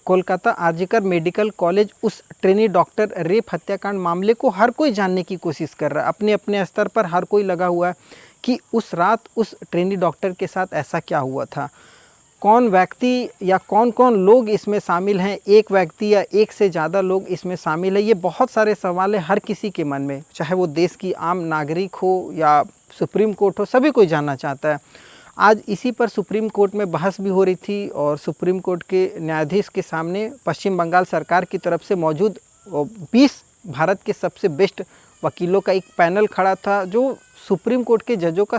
Kolkata RG Kar medical college उस trainee doctor rape हत्याकांड मामले को हर कोई जानने की कोशिश कर रहा है। अपने अपने स्तर पर हर कोई लगा हुआ है कि उस रात उस ट्रेनी डॉक्टर के साथ ऐसा क्या हुआ था, कौन व्यक्ति या कौन कौन लोग इसमें शामिल हैं, एक व्यक्ति या एक से ज़्यादा लोग इसमें शामिल है। ये बहुत सारे सवाल है हर किसी के मन में, चाहे वो देश की आम नागरिक हो या सुप्रीम कोर्ट हो, सभी कोई जानना चाहता है। आज इसी पर सुप्रीम कोर्ट में बहस भी हो रही थी और सुप्रीम कोर्ट के न्यायाधीश के सामने पश्चिम बंगाल सरकार की तरफ से मौजूद 20 भारत के सबसे बेस्ट वकीलों का एक पैनल खड़ा था जो सुप्रीम कोर्ट के जजों का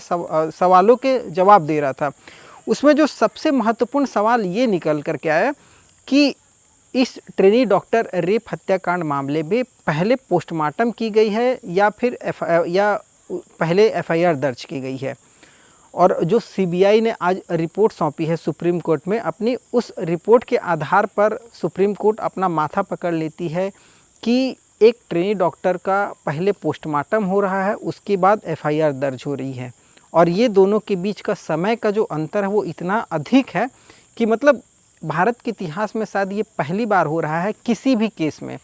सवालों के जवाब दे रहा था। उसमें जो सबसे महत्वपूर्ण सवाल ये निकल कर के आया कि इस ट्रेनी डॉक्टर रेप हत्याकांड मामले में पहले पोस्टमार्टम की गई है या फिर पहले एफआईआर दर्ज की गई है। और जो सीबीआई ने आज रिपोर्ट सौंपी है सुप्रीम कोर्ट में, अपनी उस रिपोर्ट के आधार पर सुप्रीम कोर्ट अपना माथा पकड़ लेती है कि एक ट्रेनी डॉक्टर का पहले पोस्टमार्टम हो रहा है, उसके बाद एफआईआर दर्ज हो रही है। और ये दोनों के बीच का समय का जो अंतर है वो इतना अधिक है कि मतलब भारत के इतिहास में शायद ये पहली बार हो रहा है किसी भी केस में।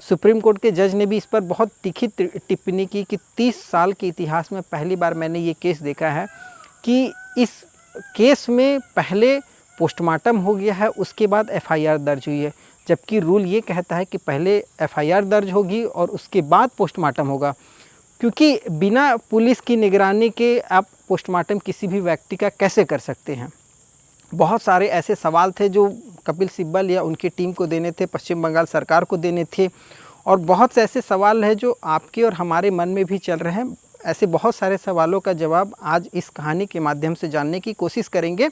सुप्रीम कोर्ट के जज ने भी इस पर बहुत तीखी टिप्पणी की कि 30 साल के इतिहास में पहली बार मैंने ये केस देखा है कि इस केस में पहले पोस्टमार्टम हो गया है, उसके बाद एफआईआर दर्ज हुई है, जबकि रूल ये कहता है कि पहले एफआईआर दर्ज होगी और उसके बाद पोस्टमार्टम होगा। क्योंकि बिना पुलिस की निगरानी के आप पोस्टमार्टम किसी भी व्यक्ति का कैसे कर सकते हैं। बहुत सारे ऐसे सवाल थे जो कपिल सिब्बल या उनकी टीम को देने थे, पश्चिम बंगाल सरकार को देने थे, और बहुत से ऐसे सवाल हैं जो आपके और हमारे मन में भी चल रहे हैं। ऐसे बहुत सारे सवालों का जवाब आज इस कहानी के माध्यम से जानने की कोशिश करेंगे।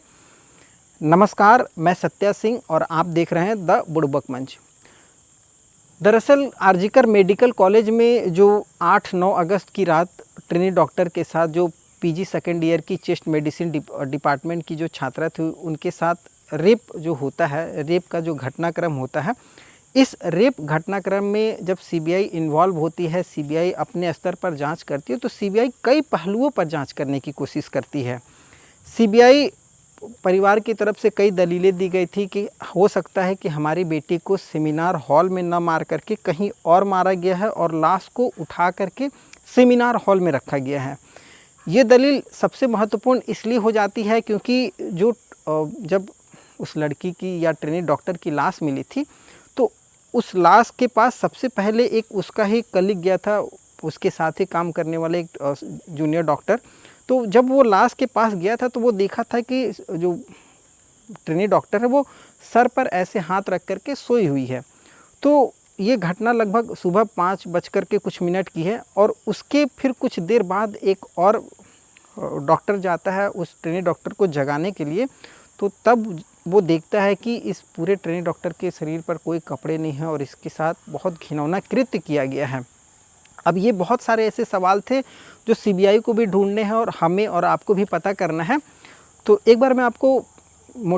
नमस्कार, मैं सत्या सिंह और आप देख रहे हैं द बुड़बक मंच। दरअसल आरजीकर मेडिकल कॉलेज में जो 8-9 अगस्त की रात ट्रेनी डॉक्टर के साथ जो पीजी सेकेंड ईयर की चेस्ट मेडिसिन डिपार्टमेंट की जो छात्रा थी उनके साथ रेप जो होता है, रेप का जो घटनाक्रम होता है, इस रेप घटनाक्रम में जब सीबीआई इन्वॉल्व होती है, सीबीआई अपने स्तर पर जांच करती है, तो सीबीआई कई पहलुओं पर जांच करने की कोशिश करती है। सीबीआई परिवार की तरफ से कई दलीलें दी गई थी कि हो सकता है कि हमारी बेटी को सेमिनार हॉल में न मार करके कहीं और मारा गया है और लाश को उठा करके सेमिनार हॉल में रखा गया है। ये दलील सबसे महत्वपूर्ण इसलिए हो जाती है क्योंकि जब उस लड़की की या ट्रेनी डॉक्टर की लाश मिली थी तो उस लाश के पास सबसे पहले एक उसका ही कलीग गया था, उसके साथ ही काम करने वाले एक जूनियर डॉक्टर। तो जब वो लाश के पास गया था तो वो देखा था कि जो ट्रेनी डॉक्टर है वो सर पर ऐसे हाथ रख करके सोई हुई है। तो ये घटना लगभग सुबह 5:00 की है और उसके फिर कुछ देर बाद एक और डॉक्टर जाता है उस ट्रेनी डॉक्टर को जगाने के लिए। तो तब वो देखता है कि इस पूरे ट्रेनी डॉक्टर के शरीर पर कोई कपड़े नहीं हैं और इसके साथ बहुत घिनौना कृत्य किया गया है। अब ये बहुत सारे ऐसे सवाल थे जो सीबीआई को भी ढूंढने हैं और हमें और आपको भी पता करना है। तो एक बार मैं आपको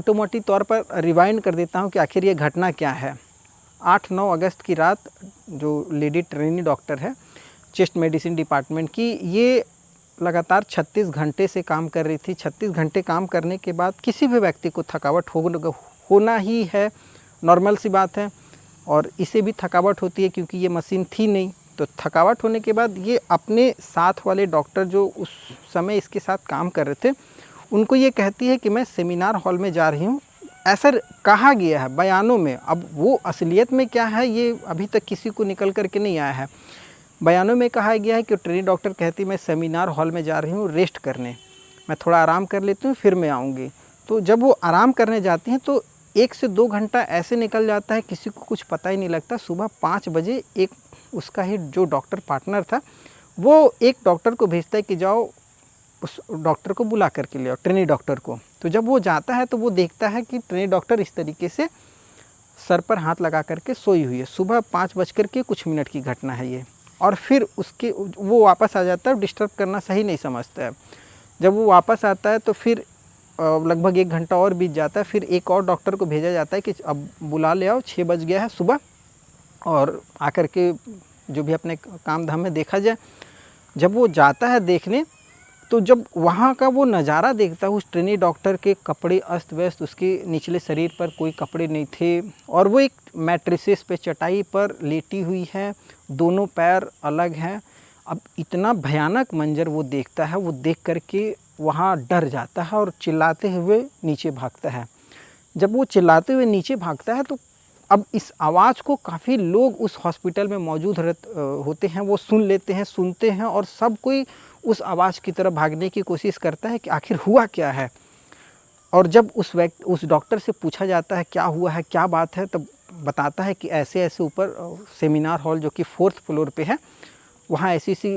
मोटी तौर पर रिवाइंड कर देता हूँ कि आखिर ये घटना क्या है। 8-9 अगस्त की रात जो लेडी ट्रेनी डॉक्टर है चेस्ट मेडिसिन डिपार्टमेंट की, ये लगातार 36 घंटे से काम कर रही थी। 36 घंटे काम करने के बाद किसी भी व्यक्ति को थकावट होना ही है, नॉर्मल सी बात है, और इसे भी थकावट होती है क्योंकि ये मशीन थी नहीं। तो थकावट होने के बाद ये अपने साथ वाले डॉक्टर जो उस समय इसके साथ काम कर रहे थे उनको ये कहती है कि मैं सेमिनार हॉल में जा रही हूँ। ऐसा कहा गया है बयानों में, अब वो असलियत में क्या है ये अभी तक किसी को निकल कर के नहीं आया है। बयानों में कहा गया है कि ट्रेनी डॉक्टर कहती मैं सेमिनार हॉल में जा रही हूँ रेस्ट करने, मैं थोड़ा आराम कर लेती हूँ फिर मैं आऊँगी। तो जब वो आराम करने जाती हैं तो 1 से 2 घंटा ऐसे निकल जाता है किसी को कुछ पता ही नहीं लगता। सुबह 5 बजे एक उसका ही जो डॉक्टर पार्टनर था वो एक डॉक्टर को भेजता है कि जाओ उस डॉक्टर को बुला करके ले आओ, ट्रेनी डॉक्टर को। तो जब वो जाता है तो वो देखता है कि ट्रेनी डॉक्टर इस तरीके से सर पर हाथ लगा करके सोई हुई है। सुबह 5:00 की घटना है ये। और फिर उसके वो वापस आ जाता है, डिस्टर्ब करना सही नहीं समझता है। जब वो वापस आता है तो फिर लगभग 1 घंटा और बीत जाता है। फिर एक और डॉक्टर को भेजा जाता है कि अब बुला ले आओ, 6 बज गया है सुबह, और आकर के जो भी अपने काम धाम में देखा जाए। जब वो जाता है देखने तो जब वहाँ का वो नज़ारा देखता है, उस ट्रेनी डॉक्टर के कपड़े अस्त व्यस्त, उसके निचले शरीर पर कोई कपड़े नहीं थे और वो एक मैट्रेसेस पे चटाई पर लेटी हुई है, दोनों पैर अलग हैं। अब इतना भयानक मंजर वो देखता है, वो देख कर के वहाँ डर जाता है और चिल्लाते हुए नीचे भागता है। जब वो चिल्लाते हुए नीचे भागता है तो अब इस आवाज़ को काफ़ी लोग उस हॉस्पिटल में मौजूद होते हैं, वो सुन लेते हैं, सुनते हैं और सब कोई उस आवाज़ की तरफ भागने की कोशिश करता है कि आखिर हुआ क्या है। और जब उस डॉक्टर से पूछा जाता है क्या हुआ है, क्या बात है, तब बताता है कि ऐसे-ऐसे ऊपर सेमिनार हॉल जो कि 4th फ्लोर पे है, वहाँ ऐसी-ऐसी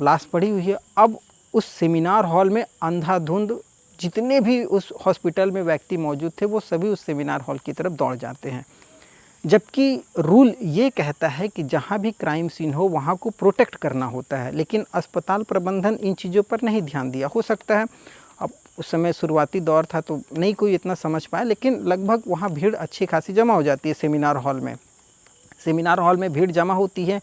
लाश पड़ी हुई है। अब उस सेमिनार हॉल में अंधाधुंध जितने भी उस हॉस्पिटल में व्यक्ति मौजूद थे, वो सभी उस सेमिनार हॉल की तरफ दौड़ जाते हैं। जबकि रूल ये कहता है कि जहाँ भी क्राइम सीन हो वहाँ को प्रोटेक्ट करना होता है, लेकिन अस्पताल प्रबंधन इन चीज़ों पर नहीं ध्यान दिया। हो सकता है अब उस समय शुरुआती दौर था तो नहीं कोई इतना समझ पाया, लेकिन लगभग वहाँ भीड़ अच्छी खासी जमा हो जाती है सेमिनार हॉल में। सेमिनार हॉल में भीड़ जमा होती है।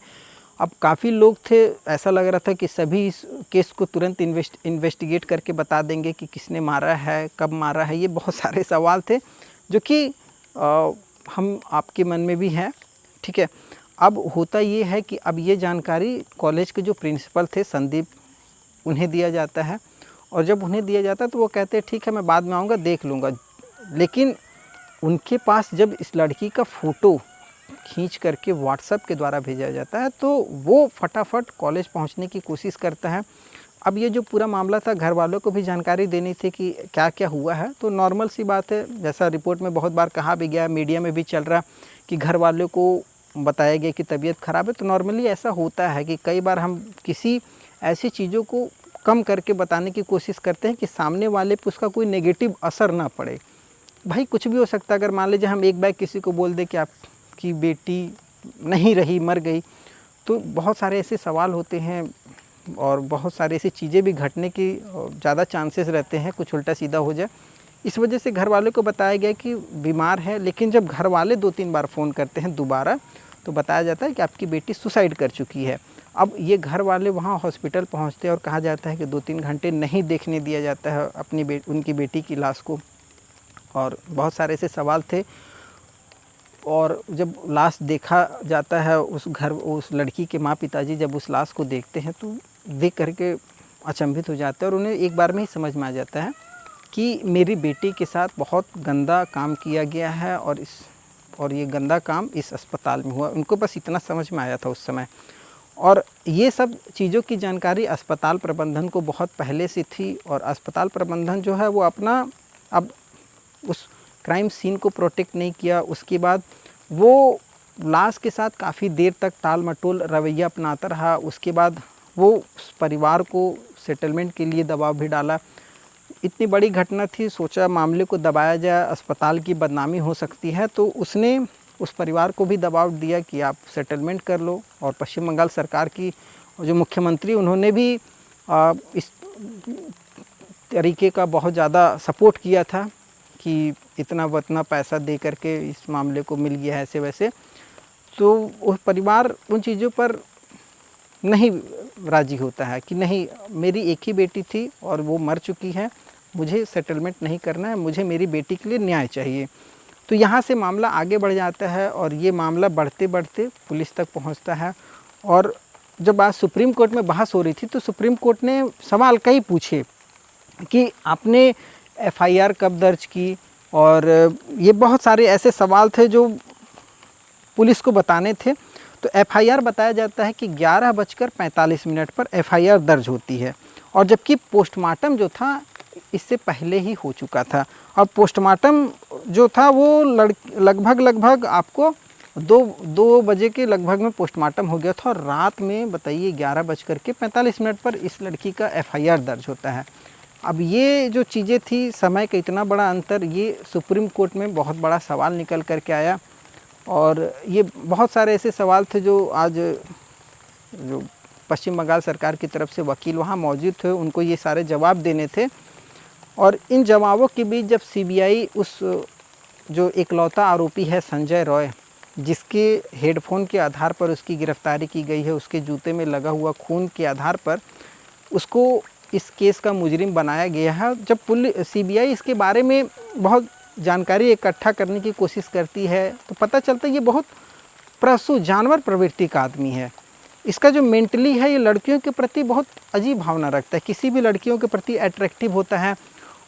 अब काफ़ी लोग थे, ऐसा लग रहा था कि सभी इस केस को तुरंत इन्वेस्टिगेट करके बता देंगे कि किसने मारा है, कब मारा है। ये बहुत सारे सवाल थे जो कि हम आपके मन में भी हैं, ठीक है। अब होता ये है कि अब ये जानकारी कॉलेज के जो प्रिंसिपल थे संदीप, उन्हें दिया जाता है और जब उन्हें दिया जाता है तो वो कहते हैं ठीक है मैं बाद में आऊँगा, देख लूँगा। लेकिन उनके पास जब इस लड़की का फ़ोटो खींच करके व्हाट्सएप के द्वारा भेजा जाता है तो वो फटाफट कॉलेज पहुंचने की कोशिश करता है। अब ये जो पूरा मामला था, घर वालों को भी जानकारी देनी थी कि क्या क्या हुआ है, तो नॉर्मल सी बात है, जैसा रिपोर्ट में बहुत बार कहा भी गया, मीडिया में भी चल रहा कि घर वालों को बताया गया कि तबीयत ख़राब है। तो नॉर्मली ऐसा होता है कि कई बार हम किसी ऐसी चीज़ों को कम करके बताने की कोशिश करते हैं कि सामने वाले पर उसका कोई नेगेटिव असर ना पड़े। भाई कुछ भी हो सकता है, अगर मान लीजिए हम एक बार किसी को बोल दें कि आपकी बेटी नहीं रही, मर गई, तो बहुत सारे ऐसे सवाल होते हैं और बहुत सारी ऐसी चीज़ें भी घटने की ज़्यादा चांसेस रहते हैं, कुछ उल्टा सीधा हो जाए। इस वजह से घर वालों को बताया गया कि बीमार है, लेकिन जब घर वाले 2-3 बार फ़ोन करते हैं दोबारा तो बताया जाता है कि आपकी बेटी सुसाइड कर चुकी है। अब ये घर वाले वहाँ हॉस्पिटल पहुँचते हैं और कहा जाता है कि 2-3 घंटे नहीं देखने दिया जाता है उनकी बेटी की लाश को, और बहुत सारे ऐसे सवाल थे। और जब लाश देखा जाता है, उस लड़की के माँ पिताजी जब उस लाश को देखते हैं तो देख करके अचंभित हो जाते हैं और उन्हें एक बार में ही समझ में आ जाता है कि मेरी बेटी के साथ बहुत गंदा काम किया गया है और ये गंदा काम इस अस्पताल में हुआ। उनको बस इतना समझ में आया था उस समय। और ये सब चीज़ों की जानकारी अस्पताल प्रबंधन को बहुत पहले से थी और अस्पताल प्रबंधन जो है वो अपना अब उस क्राइम सीन को प्रोटेक्ट नहीं किया। उसके बाद वो लाश के साथ काफ़ी देर तक टाल मटोल रवैया अपनाता रहा। उसके बाद वो उस परिवार को सेटलमेंट के लिए दबाव भी डाला। इतनी बड़ी घटना थी, सोचा मामले को दबाया जाए, अस्पताल की बदनामी हो सकती है, तो उसने उस परिवार को भी दबाव दिया कि आप सेटलमेंट कर लो। और पश्चिम बंगाल सरकार की जो मुख्यमंत्री, उन्होंने भी इस तरीके का बहुत ज़्यादा सपोर्ट किया था कि इतना पैसा दे करके इस मामले को मिल गया है ऐसे वैसे। तो वो परिवार उन चीज़ों पर नहीं राज़ी होता है कि नहीं, मेरी एक ही बेटी थी और वो मर चुकी है, मुझे सेटलमेंट नहीं करना है, मुझे मेरी बेटी के लिए न्याय चाहिए। तो यहाँ से मामला आगे बढ़ जाता है और ये मामला बढ़ते बढ़ते पुलिस तक पहुँचता है। और जब आज सुप्रीम कोर्ट में बहस हो रही थी तो सुप्रीम कोर्ट ने सवाल कई पूछे कि आपने एफआईआर कब दर्ज की, और ये बहुत सारे ऐसे सवाल थे जो पुलिस को बताने थे। तो एफआईआर बताया जाता है कि 11:45 पर एफआईआर दर्ज होती है, और जबकि पोस्टमार्टम जो था इससे पहले ही हो चुका था। और पोस्टमार्टम जो था वो लगभग आपको 2 बजे के लगभग में पोस्टमार्टम हो गया था, और रात में बताइए 11:45 पर इस लड़की का एफआईआर दर्ज होता है। अब ये जो चीज़ें थी, समय का इतना बड़ा अंतर, ये सुप्रीम कोर्ट में बहुत बड़ा सवाल निकल कर के आया। और ये बहुत सारे ऐसे सवाल थे जो आज जो पश्चिम बंगाल सरकार की तरफ से वकील वहाँ मौजूद थे, उनको ये सारे जवाब देने थे। और इन जवाबों के बीच जब सीबीआई उस जो इकलौता आरोपी है संजय रॉय, जिसके हेडफोन के आधार पर उसकी गिरफ्तारी की गई है, उसके जूते में लगा हुआ खून के आधार पर उसको इस केस का मुजरिम बनाया गया है। जब सीबीआई इसके बारे में बहुत जानकारी इकट्ठा करने की कोशिश करती है तो पता चलता है ये बहुत जानवर प्रवृत्ति का आदमी है। इसका जो मेंटली है, ये लड़कियों के प्रति बहुत अजीब भावना रखता है, किसी भी लड़कियों के प्रति अट्रैक्टिव होता है।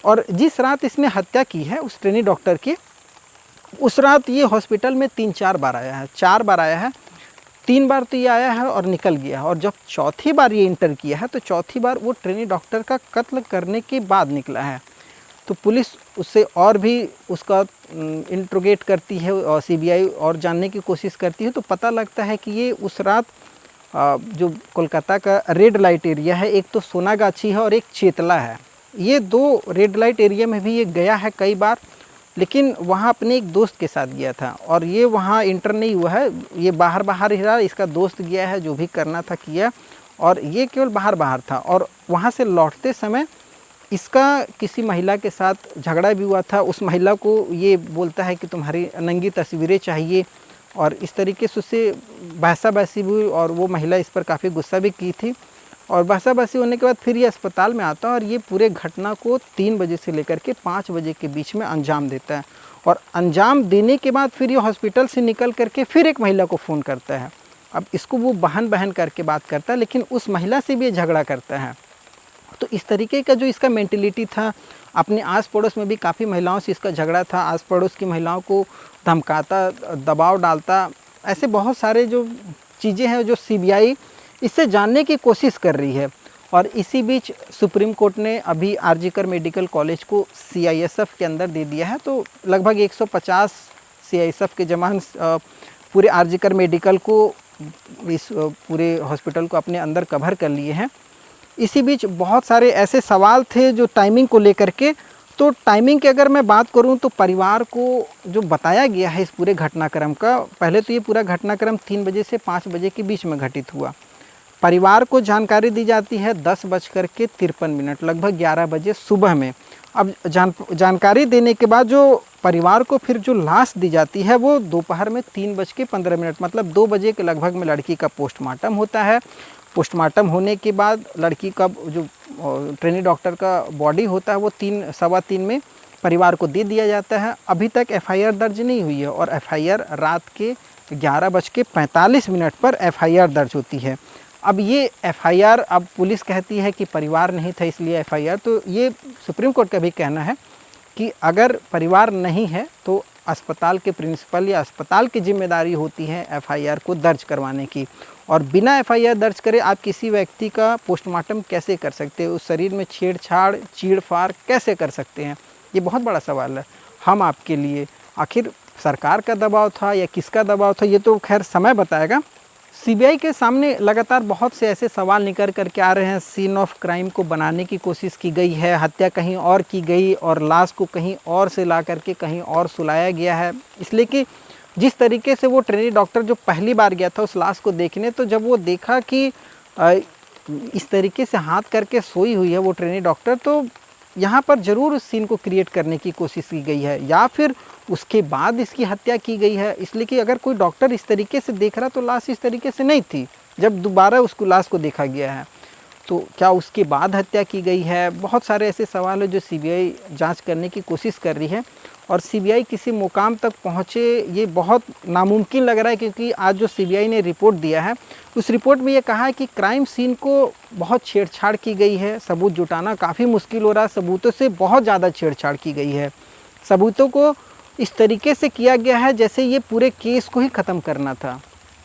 और जिस रात इसने हत्या की है उस ट्रेनी डॉक्टर की, उस रात ये हॉस्पिटल में 3-4 बार आया है, 4 बार आया है। 3 बार तो ये आया है और निकल गया है, और जब चौथी बार ये इंटर किया है तो चौथी बार वो ट्रेनी डॉक्टर का कत्ल करने के बाद निकला है। तो पुलिस उससे और भी उसका इंट्रोगेट करती है और सीबीआई और जानने की कोशिश करती है, तो पता लगता है कि ये उस रात जो कोलकाता का रेड लाइट एरिया है, एक तो सोनागाछी है और एक चेतला है, ये 2 रेड लाइट एरिया में भी ये गया है कई बार, लेकिन वहाँ अपने एक दोस्त के साथ गया था और ये वहाँ इंटर नहीं हुआ है, ये बाहर ही रहा। इसका दोस्त गया है, जो भी करना था किया, और ये केवल बाहर था। और वहाँ से लौटते समय इसका किसी महिला के साथ झगड़ा भी हुआ था। उस महिला को ये बोलता है कि तुम्हारी नंगी तस्वीरें चाहिए, और इस तरीके से उससे बहसा-बहसी भी हुई, और वो महिला इस पर काफ़ी गुस्सा भी की थी। और बहसा-बहसी होने के बाद फिर ये अस्पताल में आता है और ये पूरे घटना को 3 बजे से लेकर के 5 बजे के बीच में अंजाम देता है। और अंजाम देने के बाद फिर ये हॉस्पिटल से निकल करके फिर एक महिला को फ़ोन करता है। अब इसको वो बहन करके बात करता है, लेकिन उस महिला से भी ये झगड़ा करता है। तो इस तरीके का जो इसका मेंटलिटी था, अपने आस पड़ोस में भी काफ़ी महिलाओं से इसका झगड़ा था, आस पड़ोस की महिलाओं को धमकाता, दबाव डालता, ऐसे बहुत सारे जो चीज़ें हैं जो सीबीआई इससे जानने की कोशिश कर रही है। और इसी बीच सुप्रीम कोर्ट ने अभी आरजीकर मेडिकल कॉलेज को सीआईएसएफ के अंदर दे दिया है। तो लगभग 150 सीआईएसएफ के जवान पूरे आरजीकर मेडिकल को, इस पूरे हॉस्पिटल को अपने अंदर कवर कर लिए हैं। इसी बीच बहुत सारे ऐसे सवाल थे जो टाइमिंग को लेकर के, तो टाइमिंग की अगर मैं बात करूं तो परिवार को जो बताया गया है इस पूरे घटनाक्रम का, पहले तो ये पूरा घटनाक्रम 3 बजे से 5 बजे के बीच में घटित हुआ। परिवार को जानकारी दी जाती है 10:53, लगभग 11 बजे सुबह में। अब जानकारी देने के बाद जो परिवार को फिर जो लाश दी जाती है वो दोपहर में 3:15, मतलब 2 बजे के लगभग में लड़की का पोस्टमार्टम होता है। पोस्टमार्टम होने के बाद लड़की का जो ट्रेनी डॉक्टर का बॉडी होता है वो 3-3:15 में परिवार को दे दिया जाता है। अभी तक एफआईआर दर्ज नहीं हुई है, और एफआईआर रात के 11:45 पर एफआईआर दर्ज होती है। अब ये एफआईआर, अब पुलिस कहती है कि परिवार नहीं था इसलिए एफआईआर, तो ये सुप्रीम कोर्ट का भी कहना है कि अगर परिवार नहीं है तो अस्पताल के प्रिंसिपल या अस्पताल की जिम्मेदारी होती है एफआईआर को दर्ज करवाने की। और बिना एफआईआर दर्ज करे आप किसी व्यक्ति का पोस्टमार्टम कैसे कर सकते हैं, उस शरीर में छेड़छाड़ चीड़-फाड़ कैसे कर सकते हैं, ये बहुत बड़ा सवाल है हम आपके लिए। आखिर सरकार का दबाव था या किसका दबाव था, ये तो खैर समय बताएगा। सीबीआई के सामने लगातार बहुत से ऐसे सवाल निकल कर के आ रहे हैं। सीन ऑफ क्राइम को बनाने की कोशिश की गई है, हत्या कहीं और की गई और लाश को कहीं और से ला करके कहीं और सुलाया गया है। इसलिए कि जिस तरीके से वो ट्रेनी डॉक्टर जो पहली बार गया था उस लाश को देखने, तो जब वो देखा कि इस तरीके से हाथ करके सोई हुई है वो ट्रेनी डॉक्टर, तो यहाँ पर ज़रूर उस सीन को क्रिएट करने की कोशिश की गई है, या फिर उसके बाद इसकी हत्या की गई है। इसलिए कि अगर कोई डॉक्टर इस तरीके से देख रहा तो लाश इस तरीके से नहीं थी जब दोबारा उसको लाश को देखा गया है, तो क्या उसके बाद हत्या की गई है। बहुत सारे ऐसे सवाल हैं जो सीबीआई जांच करने की कोशिश कर रही है, और सीबीआई किसी मुकाम तक पहुँचे ये बहुत नामुमकिन लग रहा है, क्योंकि आज जो सीबीआई ने रिपोर्ट दिया है उस रिपोर्ट में ये कहा है कि क्राइम सीन को बहुत छेड़छाड़ की गई है, सबूत जुटाना काफ़ी मुश्किल हो रहा है, सबूतों से बहुत ज़्यादा छेड़छाड़ की गई है। सबूतों को इस तरीके से किया गया है जैसे ये पूरे केस को ही ख़त्म करना था।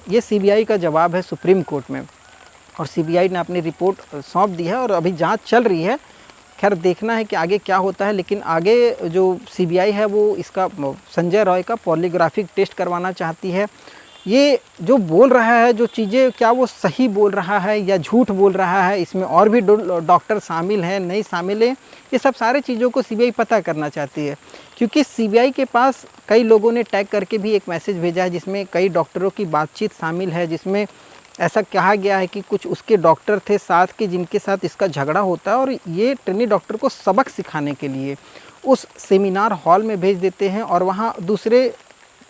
ये सीबीआई का जवाब है सुप्रीम कोर्ट में, और सीबीआई ने अपनी रिपोर्ट सौंप दी है और अभी जांच चल रही है। खैर देखना है कि आगे क्या होता है, लेकिन आगे जो सीबीआई है वो इसका संजय रॉय का पॉलीग्राफिक टेस्ट करवाना चाहती है। ये जो बोल रहा है जो चीज़ें, क्या वो सही बोल रहा है या झूठ बोल रहा है, इसमें और भी डॉक्टर शामिल हैं नहीं शामिल हैं, ये सब सारे चीज़ों को सीबीआई पता करना चाहती है। क्योंकि सीबीआई के पास कई लोगों ने टैग करके भी एक मैसेज भेजा है जिसमें कई डॉक्टरों की बातचीत शामिल है, जिसमें ऐसा कहा गया है कि कुछ उसके डॉक्टर थे साथ के जिनके साथ इसका झगड़ा होता है, और ये ट्रेनी डॉक्टर को सबक सिखाने के लिए उस सेमिनार हॉल में भेज देते हैं और वहाँ दूसरे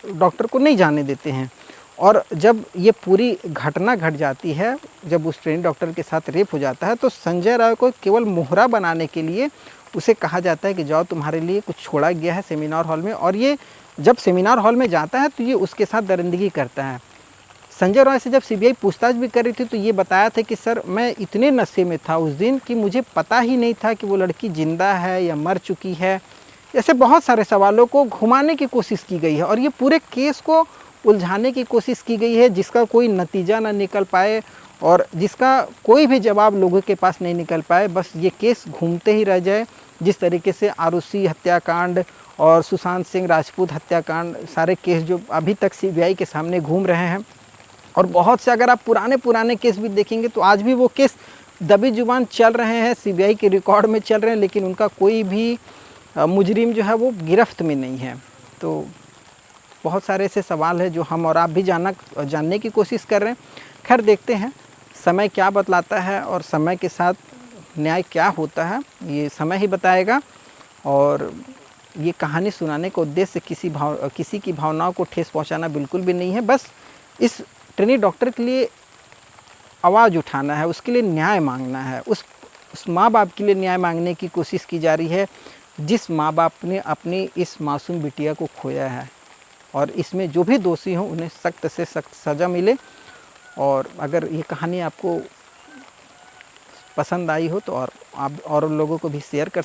डॉक्टर को नहीं जाने देते हैं। और जब ये पूरी घटना घट जाती है, जब उस ट्रेनी डॉक्टर के साथ रेप हो जाता है, तो संजय राय को केवल मोहरा बनाने के लिए उसे कहा जाता है कि जाओ तुम्हारे लिए कुछ छोड़ा गया है सेमिनार हॉल में। और ये जब सेमिनार हॉल में जाता है तो ये उसके साथ दरिंदगी करता है। संजय रॉय से जब सीबीआई पूछताछ भी कर रही थी तो ये बताया था कि सर मैं इतने नशे में था उस दिन कि मुझे पता ही नहीं था कि वो लड़की जिंदा है या मर चुकी है। ऐसे बहुत सारे सवालों को घुमाने की कोशिश की गई है और ये पूरे केस को उलझाने की कोशिश की गई है, जिसका कोई नतीजा ना निकल पाए और जिसका कोई भी जवाब लोगों के पास नहीं निकल पाए। बस ये केस घूमते ही रह जाए। जिस तरीके से आरुषि हत्याकांड और सुशांत सिंह राजपूत हत्याकांड, सारे केस जो अभी तक सीबीआई के सामने घूम रहे हैं, और बहुत से अगर आप पुराने केस भी देखेंगे तो आज भी वो केस दबी जुबान चल रहे हैं, सीबीआई के रिकॉर्ड में चल रहे हैं, लेकिन उनका कोई भी मुजरिम जो है वो गिरफ्त में नहीं है। तो बहुत सारे ऐसे सवाल हैं जो हम और आप भी जानने की कोशिश कर रहे हैं। खैर देखते हैं समय क्या बतलाता है और समय के साथ न्याय क्या होता है, ये समय ही बताएगा। और ये कहानी सुनाने का उद्देश्य किसी की भावनाओं को ठेस पहुंचाना बिल्कुल भी नहीं है। बस इस ट्रेनी डॉक्टर के लिए आवाज़ उठाना है, उसके लिए न्याय मांगना है, उस माँ बाप के लिए न्याय मांगने की कोशिश की जा रही है जिस माँ बाप ने अपनी इस मासूम बिटिया को खोया है। और इसमें जो भी दोषी हों उन्हें सख्त से सख्त सज़ा मिले। और अगर ये कहानी आपको पसंद आई हो तो और आप और लोगों को भी शेयर कर